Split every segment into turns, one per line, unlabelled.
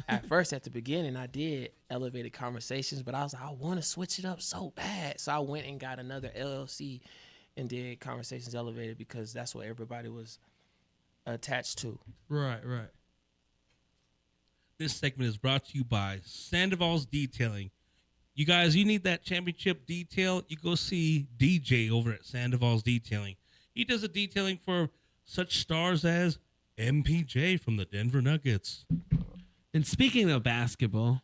at first at the beginning I did elevated conversations, but I was like, I want to switch it up so bad. So I went and got another LLC and did conversations elevated because that's what everybody was attached to.
Right, right.
This segment is brought to you by Sandoval's Detailing. You guys, you need that championship detail, you go see DJ over at Sandoval's Detailing. He does the detailing for such stars as MPJ from the Denver Nuggets.
And speaking of basketball,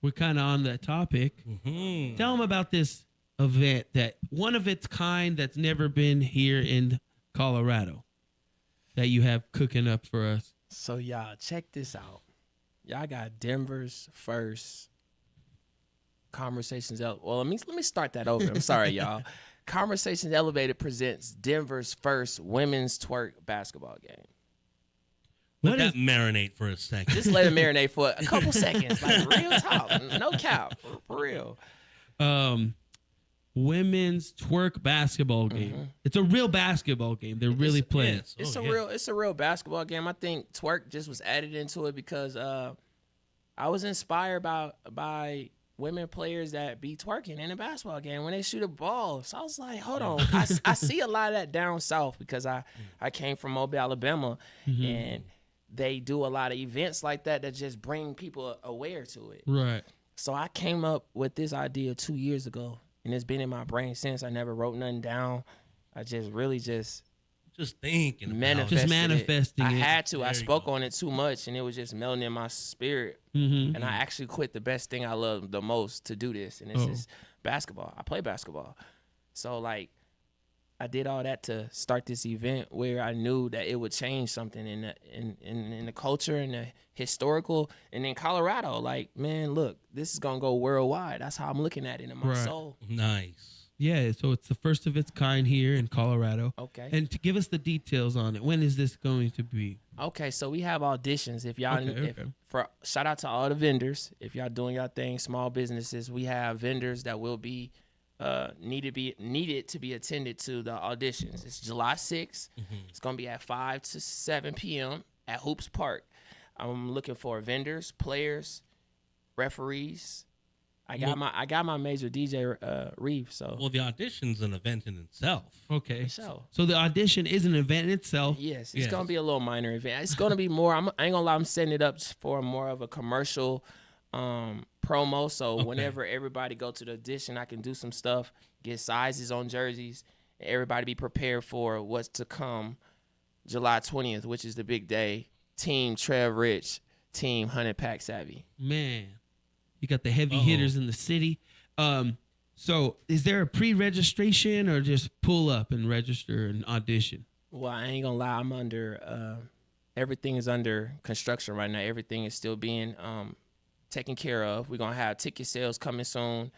we're kind of on that topic.
Mm-hmm.
Tell them about this event that one of its kind that's never been here in Colorado that you have cooking up for us.
So y'all check this out. Y'all got Denver's first Conversations. Well, let me start that over. I'm sorry, y'all. Conversations Elevated presents Denver's first women's twerk basketball game.
Let that marinate for a second.
Just let it marinate for a couple seconds, like real talk, no cap, for real.
Women's twerk basketball game. It's a real basketball game. They're really playing.
It's a real basketball game. I think twerk just was added into it because I was inspired by women players that be twerking in a basketball game when they shoot a ball. So I was like, hold on. I see a lot of that down south because I came from Mobile, Alabama, and they do a lot of events like that just bring people aware to it.
Right.
So I came up with this idea 2 years ago, and it's been in my brain since. I never wrote nothing down. I just really just
thinking,
manifesting
it. I
it.
had to. I spoke on it too much, and it was just melting in my spirit. And I actually quit the best thing I love the most to do this, and it's just basketball. I play basketball, so like I did all that to start this event where I knew that it would change something in the culture and the historical, and in Colorado. Like, man, look, this is gonna go worldwide. That's how I'm looking at it in my soul.
Nice.
Yeah, so it's the first of its kind here in Colorado.
Okay.
And to give us the details on it, when is this going to be?
Okay, so we have auditions. If y'all, shout out to all the vendors. If y'all doing y'all thing, small businesses, we have vendors that will be needed to be attended to the auditions. It's July 6th. It's gonna be at 5 to 7 p.m. at Hoops Park. I'm looking for vendors, players, referees. I got my major DJ Reeve. So
the audition's an event in itself.
Okay.
So
the audition is an event in itself.
Yes, it's gonna be a little minor event. It's gonna be more. I ain't gonna lie. I'm setting it up for more of a commercial promo. So whenever everybody go to the audition, I can do some stuff, get sizes on jerseys, and everybody be prepared for what's to come. July 20th, which is the big day. Team Trev Rich, Team 100 Pack Savvy.
Man. You got the heavy hitters in the city. So is there a pre-registration or just pull up and register and audition?
Well, I ain't gonna lie. I'm under everything is under construction right now. Everything is still being taken care of. We're gonna have ticket sales coming soon.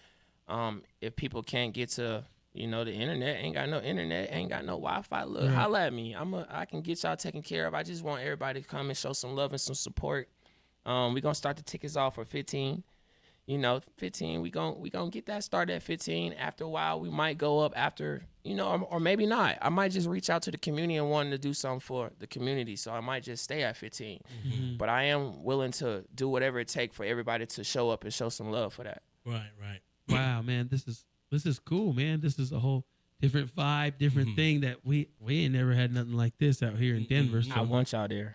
If people can't get to the internet, ain't got no Wi-Fi. Look, holla at me. I can get y'all taken care of. I just want everybody to come and show some love and some support. We're gonna start the tickets off for 15. 15, we gonna get that started at 15. After a while, we might go up after, or maybe not. I might just reach out to the community and wanting to do something for the community. So I might just stay at 15. But I am willing to do whatever it takes for everybody to show up and show some love for that.
Right.
Wow, man, this is cool, man. This is a whole different vibe, different thing that we ain't never had nothing like this out here in Denver. So
I want y'all there.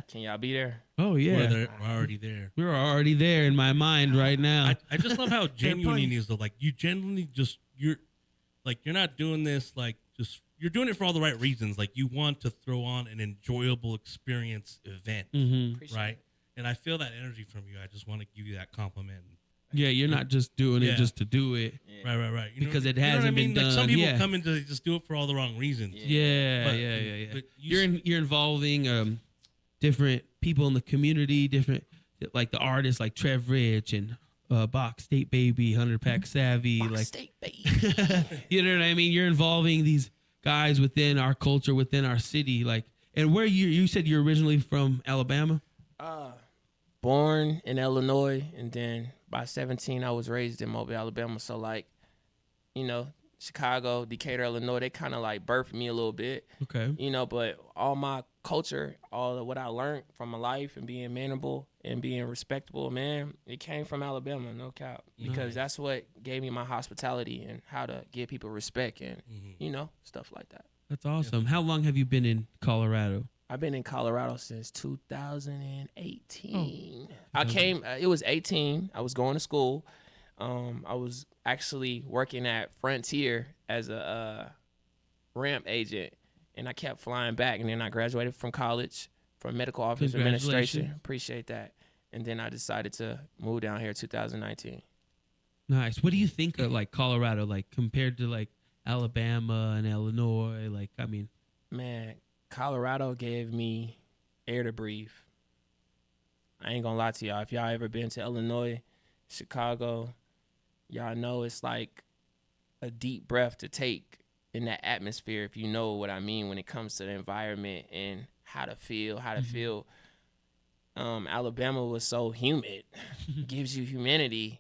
Can y'all be there?
Oh yeah,
we're already there.
We're already there in my mind right now.
I just love how genuine it is though. Like you genuinely you're not doing this you're doing it for all the right reasons. Like you want to throw on an enjoyable experience event, right? And I feel that energy from you. I just want to give you that compliment.
Yeah, you're not just doing it just to do it.
Yeah. Right.
Because it hasn't been done.
Like some people come in to just do it for all the wrong reasons.
Yeah. But you're involving different people in the community, different like the artists like Trev Rich and Box State Baby, 100 Pack Savvy,
State Baby.
You know what I mean? You're involving these guys within our culture, within our city, and where you said you're originally from Alabama?
Born in Illinois, and then by 17 I was raised in Mobile, Alabama. So Chicago, Decatur, Illinois, they kind of like birthed me a little bit,
Okay.
you know, but all my culture, all of what I learned from my life and being manable and being respectable, man, it came from Alabama, no cap, because that's what gave me my hospitality and how to give people respect and, you know, stuff like that.
That's awesome. How long have you been in Colorado?
I've been in Colorado since 2018. I came, it was 18. I was going to school. I was actually working at Frontier as a ramp agent, and I kept flying back. And then I graduated from college for medical office administration.
Congratulations.
Appreciate that. And then I decided to move down here 2019.
Nice. What do you think of like Colorado, like compared to like Alabama and Illinois? Like, I mean,
Man, Colorado gave me air to breathe. I ain't gonna lie to y'all. If y'all ever been to Illinois, Chicago, y'all know it's like a deep breath to take in that atmosphere, if you know what I mean when it comes to the environment and how to feel. Alabama was so humid, gives you humanity.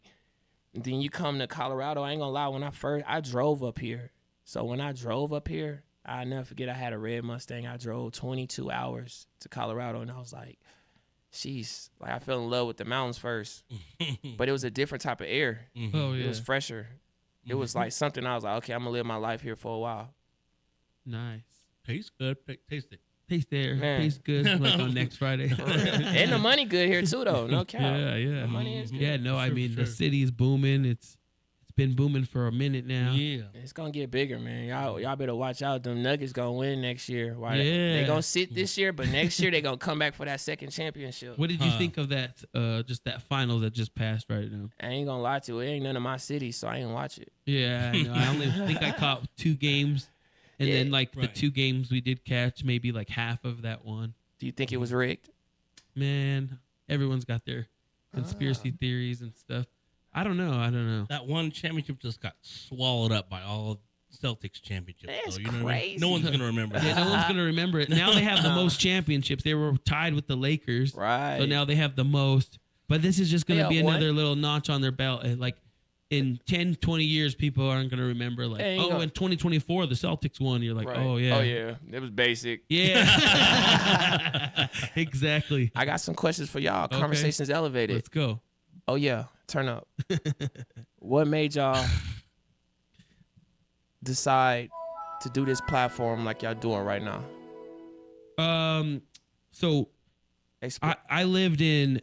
Then you come to Colorado, I ain't gonna lie, when I drove up here. So when I drove up here, I'll never forget, I had a red Mustang. I drove 22 hours to Colorado, and I was like, jeez, like I fell in love with the mountains first. But it was a different type of air.
oh
It
yeah,
was fresher. It was like something I was like, okay, I'm gonna live my life here for a while.
nice.
Tastes good. Taste it.
Taste there,
Man.
tastes good. Like on next Friday.
And the money good here too, though. No cap.
Yeah, yeah.
The money is good.
Yeah, no, I
Sure,
mean the
sure.
city's booming. It's been booming for a minute now.
Yeah.
It's gonna get bigger, man. Y'all better watch out. Them Nuggets gonna win next year. Why
Yeah.
they gonna sit this year, but next year they gonna come back for that second championship.
What did you
Huh.
think of that? Just that final that just passed right now.
I ain't gonna lie to you. It ain't none of my city, so I ain't watch it.
Yeah, I know. I only think I caught 2 games, and
Yeah.
then like the
Right.
2 games we did catch, maybe like half of that one.
Do you think it was rigged?
Man, everyone's got their conspiracy theories and stuff. I don't know.
That one championship just got swallowed up by all Celtics championships.
That's
so, you know what I mean?
crazy.
No one's gonna remember
Yeah,
that.
no one's gonna remember it. Now they have the most championships. They were tied with the Lakers,
Right.
so now they have the most. But this is just gonna
They
be
got one.
another little notch on their belt. And like in 10, 20 years, people aren't gonna remember like,
They ain't
oh,
gonna-
in 2024 the Celtics won. You're like,
Right.
oh yeah,
Oh yeah. It was basic.
yeah, exactly.
I got some questions for y'all. Conversations elevated.
Let's go.
Oh yeah. Turn up. What made y'all decide to do this platform like y'all doing right now?
So
Explain.
I lived in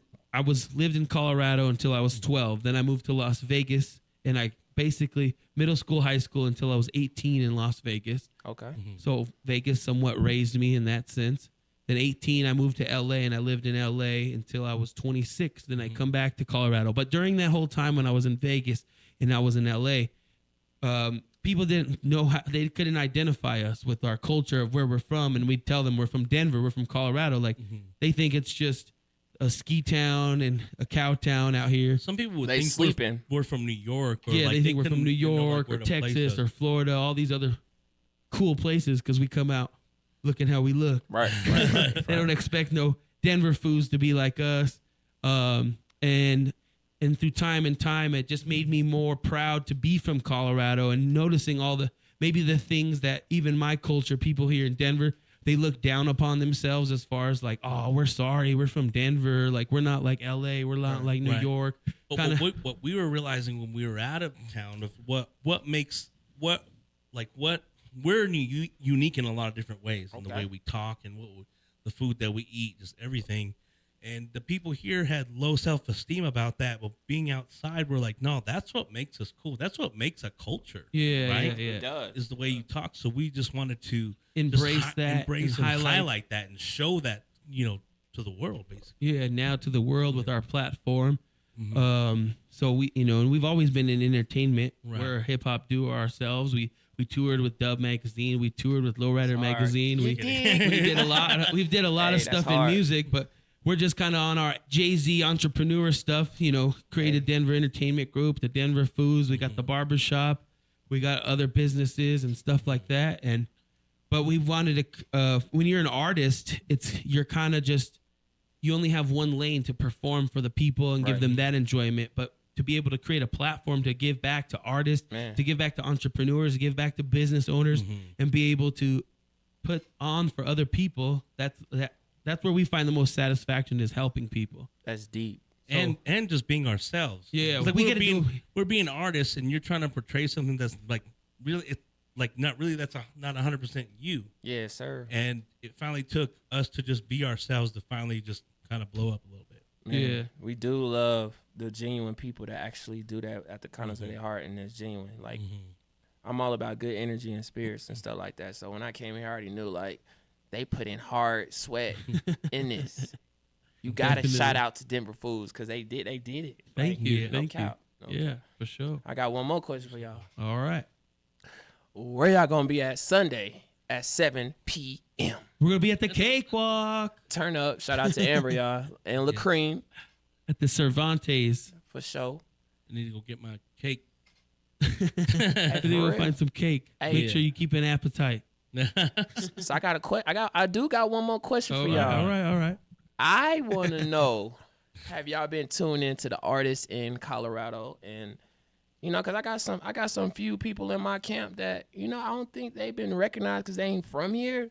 Colorado until I was 12. Then I moved to Las Vegas, and I basically middle school, high school until I was 18 in Las Vegas.
Okay.
So Vegas somewhat raised me in that sense. Then 18, I moved to LA, and I lived in LA until I was 26. Then I come back to Colorado. But during that whole time when I was in Vegas and I was in LA, people didn't know how, they couldn't identify us with our culture of where we're from, and we'd tell them we're from Denver, we're from Colorado. Like they think it's just a ski town and a cow town out here.
Some people would
They
think
sleeping.
we're from New York. Or
Yeah,
like
they think we're
couldn't,
from New
you know, like,
York
where
or
to place
Texas
us.
or Florida, all these other cool places because we come out looking how we look.
Right.
They don't expect no Denver foods to be like us. And through time and time, it just made me more proud to be from Colorado and noticing all the things that even my culture, people here in Denver, they look down upon themselves as far as like, oh, we're sorry, we're from Denver, like we're not like LA, we're not like New
Right.
York.
But
Kinda-
what we were realizing when we were out of town of what we're unique in a lot of different ways in the
Okay.
way we talk and the food that we eat, just everything. And the people here had low self-esteem about that, but being outside, we're like, no, that's what makes us cool. That's what makes a culture.
Yeah,
right?
yeah.
It does.
Is the way you talk. So we just wanted to
Embrace
just
that
embrace
and
and
highlight-
highlight that, and show that to the world, basically.
Yeah, now to the world with our platform. So we, and we've always been in entertainment.
Right.
We're a hip hop duo ourselves. We toured with Dub Magazine. We toured with Lowrider
Hard.
Magazine. We did a lot. We did a lot of
Hey, that's
stuff in
hard.
music, but we're just kind of on our Jay-Z entrepreneur stuff. Created Denver Entertainment Group, the Denver Foods. We got the barbershop. We got other businesses and stuff like that. But we wanted to. When you're an artist, you're kind of just. You only have one lane to perform for the people and give
Right.
them that enjoyment. But to be able to create a platform to give back to artists,
Man.
to give back to entrepreneurs, to give back to business owners, and be able to put on for other people. That's where we find the most satisfaction, is helping people.
That's deep.
And just being ourselves.
Yeah,
It's like
we
we're
gotta
being
do-
we're being artists, and you're trying to portray something that's like really, not really. That's not 100% you.
Yes, sir.
And it finally took us to just be ourselves to finally just kind of blow up a little bit.
Man,
Yeah.
we do love the genuine people that actually do that at the corners of their heart, and it's genuine. Like, I'm all about good energy and spirits and stuff like that. So when I came here, I already knew, like, they put in hard sweat in this. You got to
Definitely.
shout out to Denver Foods because they did it.
Thank
Like,
you.
yeah,
no
Thank you.
cap. No
Yeah,
cap.
for sure.
I got one more question for y'all.
All right.
Where y'all going to be at Sunday at 7 p.m.?
We're going to be at the Cakewalk
Turn up. Shout out to Amber, y'all. And LaCream,
at the Cervantes.
for sure.
I need to go get my cake.
I think we'll
real?
find some cake.
Hey.
Make sure you keep an appetite.
So I got a I do got one more question for y'all.
All right.
I want to know, have y'all been tuned into the artists in Colorado? And, you know, because I got some few people in my camp that, you know, I don't think they've been recognized because they ain't from here.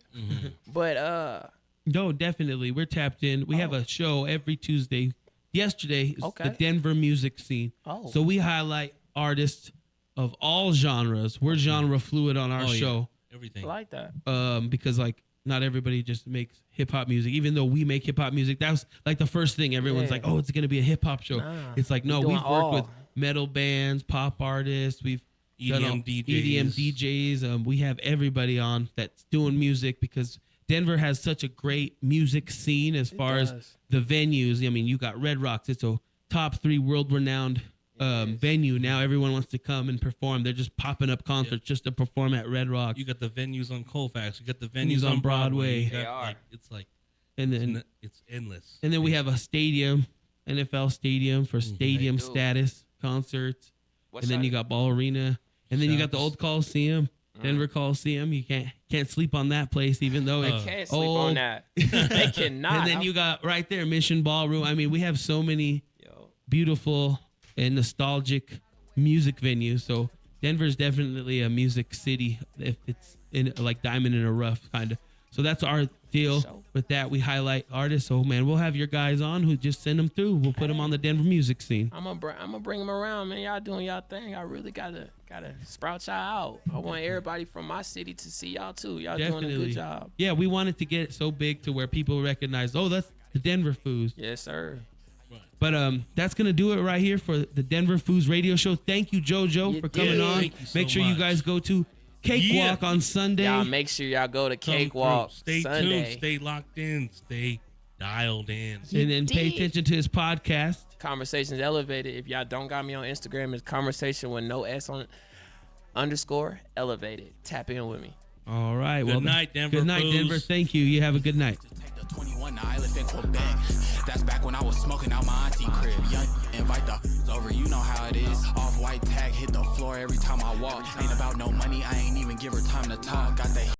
But,
No, definitely. We're tapped in. We have a show every Tuesday. Yesterday is
Okay.
the Denver music scene.
Oh.
So we highlight artists of all genres. We're genre fluid on our
Oh, yeah.
show.
Everything.
I like that.
Because like not everybody just makes hip hop music. Even though we make hip hop music, that was like the first thing. Everyone's
Yeah.
like, "Oh, it's gonna be a hip hop show."
Nah,
It's like, no,
we
we've
doing
worked
all.
with metal bands, pop artists. We've done all-
EDM
EDM
DJs.
DJs. We have everybody on that's doing music because Denver has such a great music scene as far as
does.
the venues. I mean, you got Red Rocks. It's a top 3 world-renowned venue. Now everyone wants to come and perform. They're just popping up concerts just to perform at Red Rock.
You got the venues on Colfax. You got the
Venues
venues
on
on Broadway. You
Broadway.
got,
They are.
like, it's like
And then
it's endless.
and then we have a stadium, NFL stadium for stadium
They do.
status concerts.
What's
And then
that?
you got Ball Arena. And then you got the
Shops.
old Coliseum, Denver Coliseum. You can't sleep on that place, even though
They
it's
can't sleep
old.
on that. They cannot.
And then you got right there Mission Ballroom. I mean, we have so many
Yo,
beautiful and nostalgic music venues. So Denver's definitely a music city if it's in like diamond in a rough kind of. So that's our deal
So-
with that. We highlight artists. So man, we'll have your guys on who just send them through. We'll put them on the Denver music scene.
I'm gonna bring them around, man. Y'all doing y'all thing. I really gotta sprout y'all out. I want everybody from my city to see y'all too. Y'all doing a
Definitely.
good job.
Yeah, we wanted to get it so big to where people recognize, oh, that's the Denver Foods.
Yes, sir.
But that's gonna do it right here for the Denver Foods Radio Show. Thank you, JoJo,
You
for coming
did.
on.
Thank you so
Make sure you
much.
guys go to Cakewalk on Sunday.
Y'all make sure y'all go to
Come
Cakewalk
through. Stay
Sunday.
tuned. Stay locked in. Stay dialed in.
and then pay
did.
attention to his podcast.
Conversations Elevated. If y'all don't got me on Instagram, it's conversation with no S on _ elevated. Tap in with me.
All right.
Good night, Denver
Good night,
Foods.
Denver. Thank you. You have a good night.
Take the 21 to I live in Quebec. That's back when I was smoking out my auntie crib. Young invite the over, you know how it is. Off white tag hit the floor every time I walk. Ain't about no money, I ain't even give her time to talk. Got the